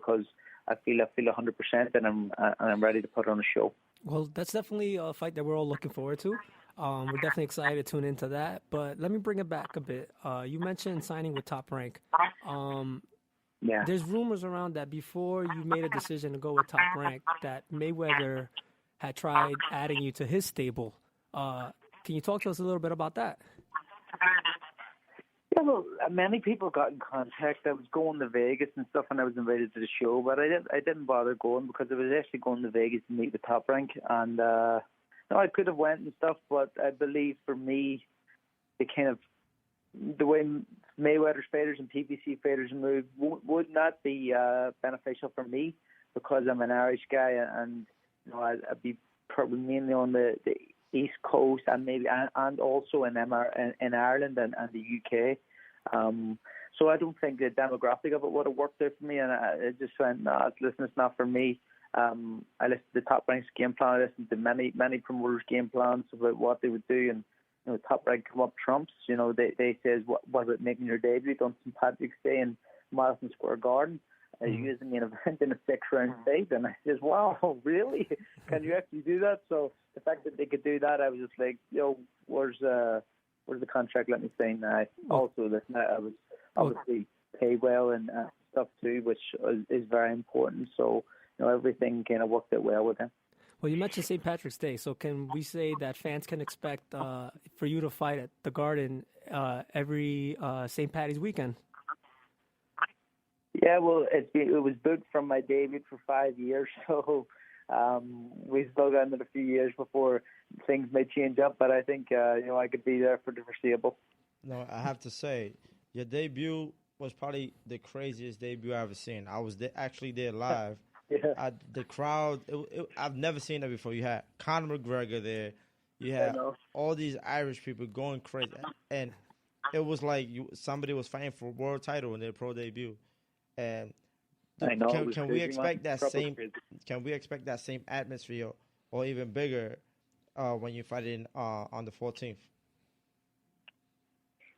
because I feel 100%, and I'm ready to put on a show. Well, that's definitely a fight that we're all looking forward to. We're definitely excited to tune into that. But let me bring it back a bit. You mentioned signing with Top Rank. Yeah. There's rumors around that before you made a decision to go with Top Rank, that Mayweather had tried adding you to his stable. Can you talk to us a little bit about that? Yeah, well, many people got in contact. I was going to Vegas and stuff, and I was invited to the show, but I didn't bother going because I was actually going to Vegas to meet with Top Rank, and I could have went and stuff, but I believe for me, the way Mayweather's fighters and PBC fighters move would not be beneficial for me because I'm an Irish guy, and I'd be probably mainly on the East Coast and also in Ireland and the UK. So I don't think the demographic of it would have worked out for me, and I just went, listen, it's not for me. I listened to Top Rank's game plan. I listened to many promoters' game plans about what they would do, and Top Rank come up trumps. They says, what about making your debut on St. Patrick's Day in Madison Square Garden? You as the main event in a 6-round fight, and I says, wow, really? Can you actually do that? So the fact that they could do that, I was just like, where's the contract? Let me sign now. Also, listen, I was obviously paid well and stuff too, which is very important. So everything kind of worked out well with him. Well, you mentioned St. Patrick's Day, so can we say that fans can expect for you to fight at the Garden every St. Patty's weekend? Yeah, well, it was booked from my debut for 5 years, so we still got another few years before things may change up. But I think I could be there for the foreseeable. No, I have to say, your debut was probably the craziest debut I've ever seen. I was actually there live. Yeah. The crowd, I've never seen that before. You had Conor McGregor there. You had all these Irish people going crazy. And it was like somebody was fighting for a world title in their pro debut. And can we expect that same? Can we expect that same atmosphere, or even bigger, when you fight on the 14th?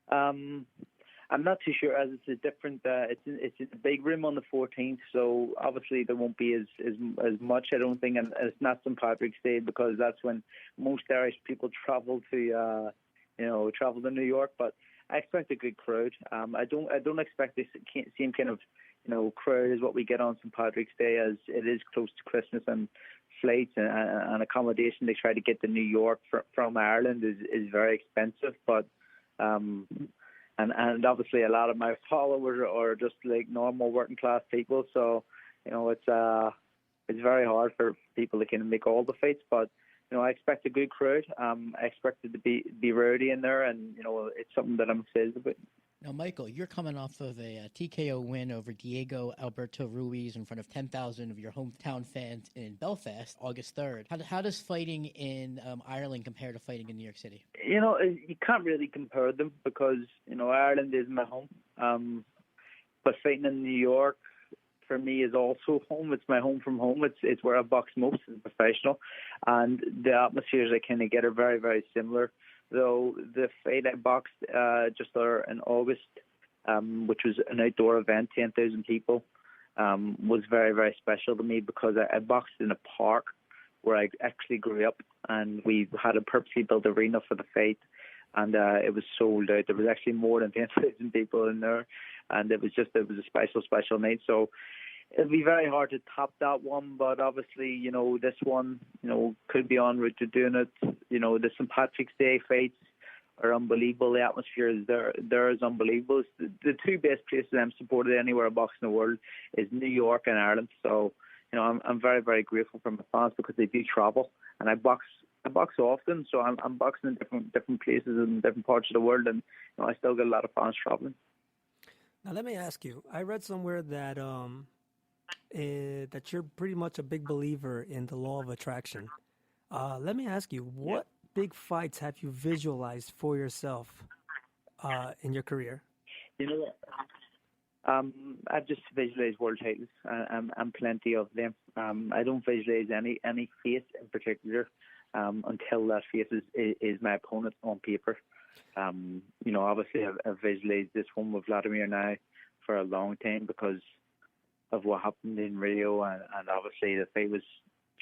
I'm not too sure, as it's a different. It's a big room on the 14th, so obviously there won't be as much. I don't think, and it's not St. Patrick's Day because that's when most Irish people travel to New York. But I expect a good crowd. I don't expect the same kind of crowd as what we get on St. Patrick's Day, as it is close to Christmas, and flights and accommodation they try to get to New York from Ireland is very expensive. But and obviously a lot of my followers are just like normal working class people, so it's very hard for people to kind of make all the fights. But I expect a good crowd. I expect it to be rowdy in there, and it's something that I'm excited about. Now, Michael, you're coming off of a TKO win over Diego Alberto Ruiz in front of 10,000 of your hometown fans in Belfast, August 3rd. How does fighting in Ireland compare to fighting in New York City? You can't really compare them because, Ireland is my home. But fighting in New York, for me, is also home. It's my home from home. It's where I box most as a professional. And the atmospheres I kind of get are very, very similar. Though the fight I boxed just there in August, which was an outdoor event, 10,000 people, was very, very special to me because I boxed in a park where I actually grew up, and we had a purposely built arena for the fight, and it was sold out. There was actually more than 10,000 people in there, and it was a special night. So it'll be very hard to top that one, but obviously, this one, could be en route to doing it. The St. Patrick's Day fights are unbelievable. The atmosphere is there is unbelievable. It's the two best places I'm supported anywhere I box in the world is New York and Ireland. So, I'm very, very grateful for my fans because they do travel, and I box often, so I'm boxing in different places in different parts of the world, and I still get a lot of fans traveling. Now, let me ask you. I read somewhere that that you're pretty much a big believer in the law of attraction. Let me ask you, what big fights have you visualized for yourself in your career? I've just visualized world titles and plenty of them. I don't visualize any face in particular until that face is my opponent on paper. Obviously I've visualized this one with Vladimir now for a long time because of what happened in Rio, and obviously the fight was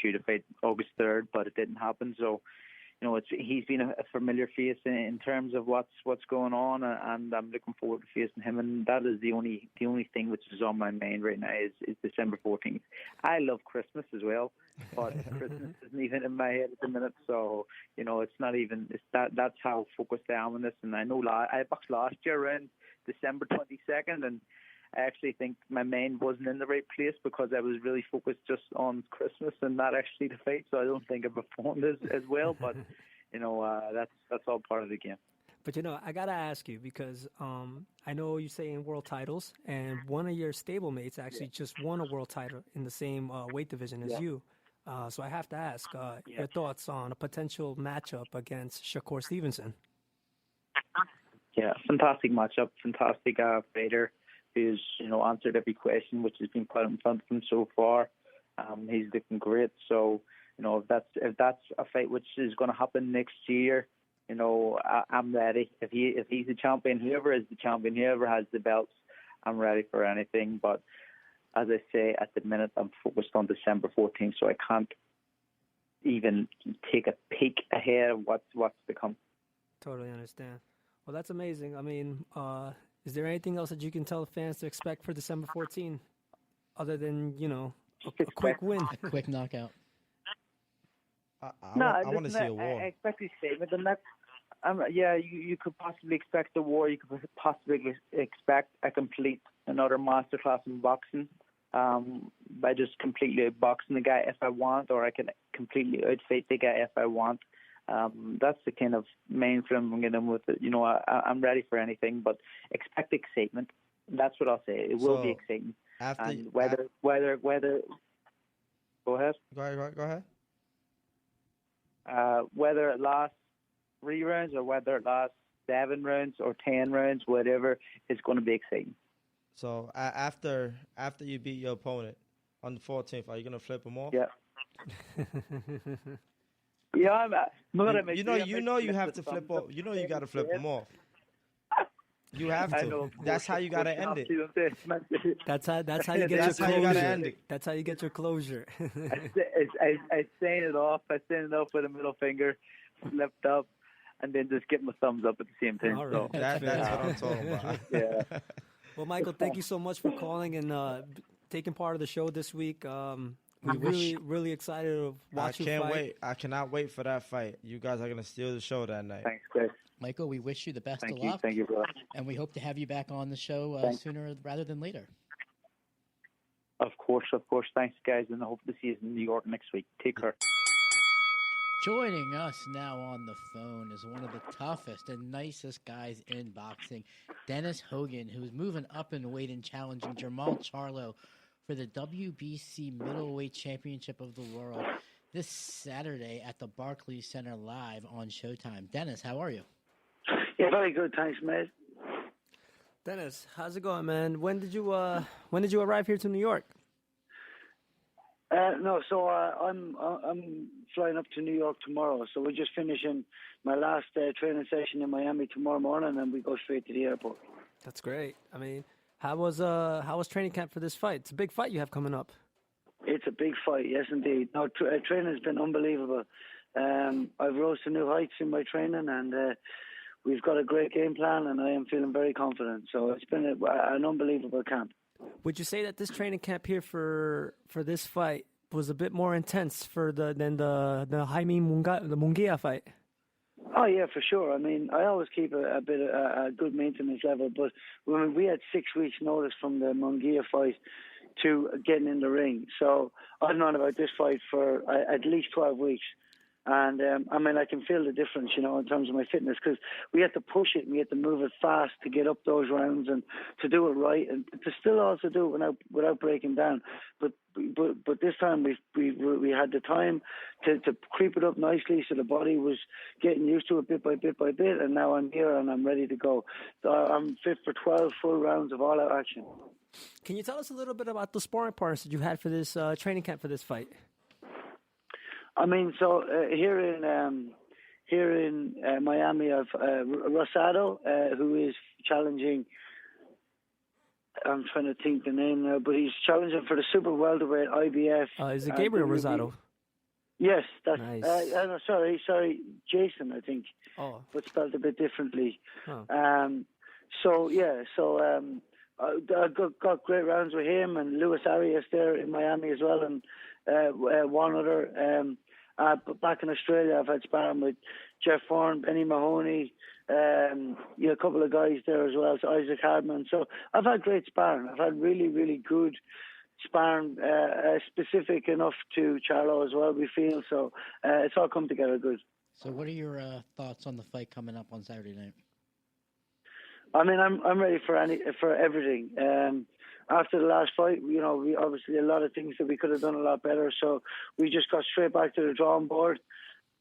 due to fight August 3rd, but it didn't happen. So, he's been a familiar face in terms of what's going on, and I'm looking forward to facing him. And that is the only thing which is on my mind right now is December 14th. I love Christmas as well, but Christmas isn't even in my head at the minute. So it's not even. That's how focused I am on this. And I know I boxed last year around December 22nd, and I actually think my mind wasn't in the right place because I was really focused just on Christmas and not actually the fight. So I don't think I performed as well. But that's all part of the game. But I gotta ask you because I know you say in world titles, and one of your stablemates actually just won a world title in the same weight division as you. So I have to ask your thoughts on a potential matchup against Shakur Stevenson. Yeah, fantastic matchup, fantastic fighter who's answered every question which has been put in front of him so far. He's looking great. So if that's a fight which is going to happen next year, I'm ready. If he's the champion, whoever is the champion, whoever has the belts, I'm ready for anything. But as I say, at the minute I'm focused on December 14th, so I can't even take a peek ahead of what's to come. Totally understand. Well, that's amazing. I mean, is there anything else that you can tell the fans to expect for December 14th, other than a quick win, a quick knockout? I want to see a war. I expect a statement, and that's you could possibly expect a war. You could possibly expect a complete another masterclass in boxing, by just completely outboxing the guy if I want, or I can completely outfight the guy if I want. That's the kind of main film I'm getting with it. I'm ready for anything, but expect excitement. That's what I'll say. It will be exciting. And whether go ahead. Go ahead. Whether it lasts 3 rounds or whether it lasts 7 rounds or 10 rounds, whatever, it's going to be exciting. So after you beat your opponent on the 14th, are you going to flip him off? Yeah. Yeah, I'm you have to flip off. You got to flip him off. You have to. That's how you got to end it. That's how you get your closure. How you got to end it. That's how you get your closure. I sign it off. I sign it off with a middle finger, flipped up, and then just give him a thumbs up at the same time. All right. So that's what I'm talking about. Yeah. Well, Michael, thank you so much for calling and taking part of the show this week. We're really excited to watch you fight. I can't wait. I cannot wait for that fight. You guys are going to steal the show that night. Thanks, Chris. Michael, we wish you the best of luck. Thank you, bro. And we hope to have you back on the show sooner rather than later. Of course. Thanks, guys, and I hope to see you in New York next week. Take care. Joining us now on the phone is one of the toughest and nicest guys in boxing, Dennis Hogan, who's moving up in weight and challenging Jamal Charlo for the WBC Middleweight Championship of the World this Saturday at the Barclays Center live on Showtime. Dennis, how are you? Yeah, very good. Thanks, mate. Dennis, how's it going, man? When did you arrive here to New York? So I'm flying up to New York tomorrow. So we're just finishing my last training session in Miami tomorrow morning, and we go straight to the airport. That's great. I mean, how was training camp for this fight? It's a big fight you have coming up. It's a big fight, yes, indeed. No, training's been unbelievable. I've rose to new heights in my training, and we've got a great game plan, and I am feeling very confident. So it's been an unbelievable camp. Would you say that this training camp here for this fight was a bit more intense than the Jaime Munguia fight? Oh yeah, for sure. I mean, I always keep a good maintenance level, but when we had 6 weeks' notice from the Munguia fight to getting in the ring, so I've known about this fight for at least 12 weeks. And, I mean, I can feel the difference, in terms of my fitness, because we had to push it and we had to move it fast to get up those rounds and to do it right and to still also do it without breaking down. But this time we had the time to creep it up nicely, so the body was getting used to it bit by bit by bit, and now I'm here and I'm ready to go. I'm fit for 12 full rounds of all-out action. Can you tell us a little bit about the sparring partners that you had for this training camp for this fight? I mean, so here in Miami, I've Rosado, who is challenging I'm trying to think the name now, but he's challenging for the super welterweight IBF. Is it Gabriel Rosado? Yes, that's nice. No, sorry, Jason, I think. Oh, but spelled a bit differently. oh. I got great rounds with him and Luis Arias there in Miami as well, and one other. But back in Australia, I've had sparring with Jeff Horn, Benny Mahoney, a couple of guys there as well, so Isaac Hardman. So I've had great sparring. I've had really, really good sparring, specific enough to Charlo as well, we feel. So it's all come together good. So what are your thoughts on the fight coming up on Saturday night? I mean, I'm ready for everything. After the last fight, we obviously a lot of things that we could have done a lot better. So we just got straight back to the drawing board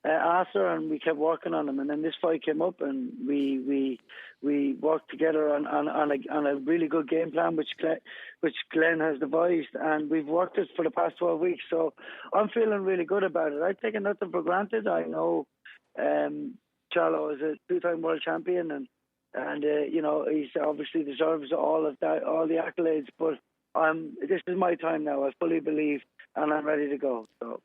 after, and we kept working on them. And then this fight came up, and we worked together on a really good game plan, which Glenn has devised, and we've worked it for the past 12 weeks. So I'm feeling really good about it. I've taken nothing for granted. I know Charlo is a two-time world champion, and he's obviously deserves all of that, all the accolades. But this is my time now. I fully believe, and I'm ready to go. So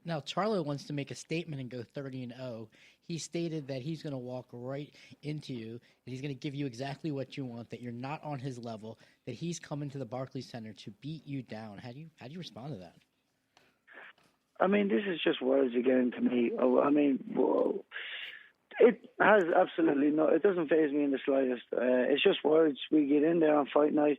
now Charlo wants to make a statement and go 30-0. He stated that he's going to walk right into you, that he's going to give you exactly what you want, that you're not on his level, that he's coming to the Barclays Center to beat you down. How do you respond to that? I mean, this is just words again to me. I mean, whoa. It has absolutely no. It doesn't faze me in the slightest. It's just words. We get in there on fight night.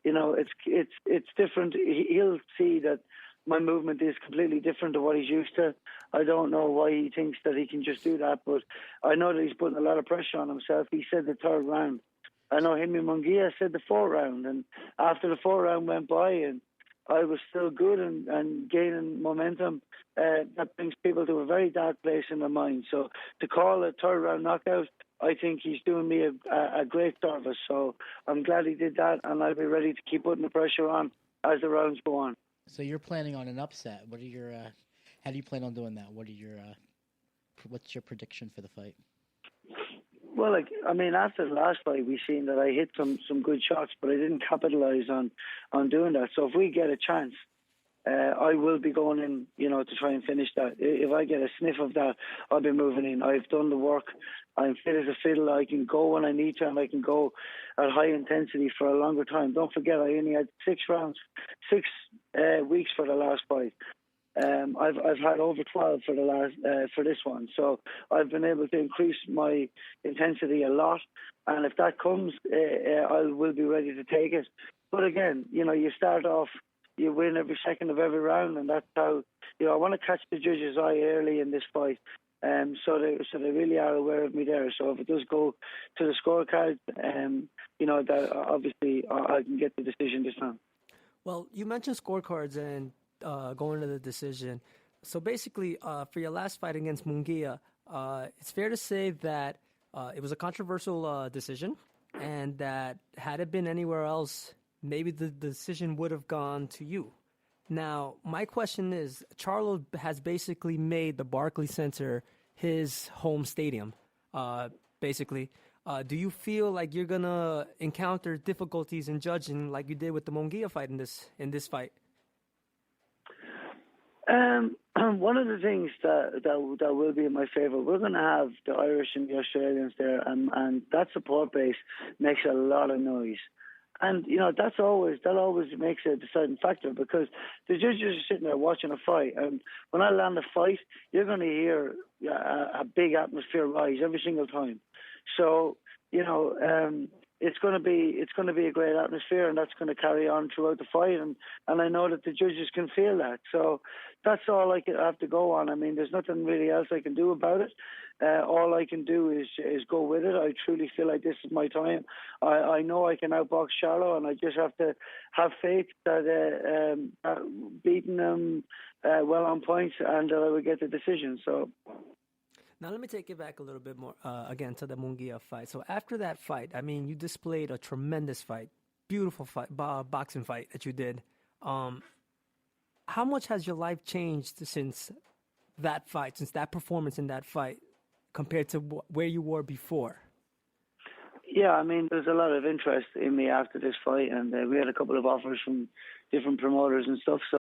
It's different. He'll see that my movement is completely different to what he's used to. I don't know why he thinks that he can just do that, but I know that he's putting a lot of pressure on himself. He said the third round. I know him and Munguia said the fourth round, and after the fourth round went by and I was still good and gaining momentum, that brings people to a very dark place in their mind. So to call a third round knockout, I think he's doing me a great service. So I'm glad he did that, and I'll be ready to keep putting the pressure on as the rounds go on. So you're planning on an upset. What are your? How do you plan on doing that? What are your? What's your prediction for the fight? Well, after the last fight, we seen that I hit some good shots, but I didn't capitalize on doing that. So if we get a chance, I will be going in, to try and finish that. If I get a sniff of that, I'll be moving in. I've done the work. I'm fit as a fiddle. I can go when I need to, and I can go at high intensity for a longer time. Don't forget, I only had 6 weeks for the last fight. I've had over 12 for this one, so I've been able to increase my intensity a lot. And if that comes, I will be ready to take it. But again, you start off, you win every second of every round, and that's how I want to catch the judges' eye early in this fight. So they really are aware of me there. So if it does go to the scorecard, that obviously I can get the decision this time. Well, you mentioned scorecards and going to the decision. So basically, for your last fight against Munguia, it's fair to say that it was a controversial decision, and that had it been anywhere else, maybe the decision would have gone to you. Now, my question is, Charlo has basically made the Barclays Center his home stadium, basically. Do you feel like you're going to encounter difficulties in judging like you did with the Munguia fight in this fight? One of the things that will be in my favour, we're going to have the Irish and the Australians there, and that support base makes a lot of noise. And, that always makes a deciding factor, because the judges are sitting there watching a fight, and when I land a fight, you're going to hear a big atmosphere rise every single time. So, it's going to be a great atmosphere, and that's going to carry on throughout the fight, and I know that the judges can feel that. So that's all I have to go on. I mean, there's nothing really else I can do about it. All I can do is go with it. I truly feel like this is my time. I know I can outbox Charlo, and I just have to have faith that beating them well on points, and that I will get the decision. So. Now, let me take it back a little bit more, again, to the Munguia fight. So after that fight, I mean, you displayed a tremendous fight, beautiful fight, boxing fight that you did. How much has your life changed since that fight, since that performance in that fight, compared to where you were before? Yeah, I mean, there's a lot of interest in me after this fight, and we had a couple of offers from different promoters and stuff. So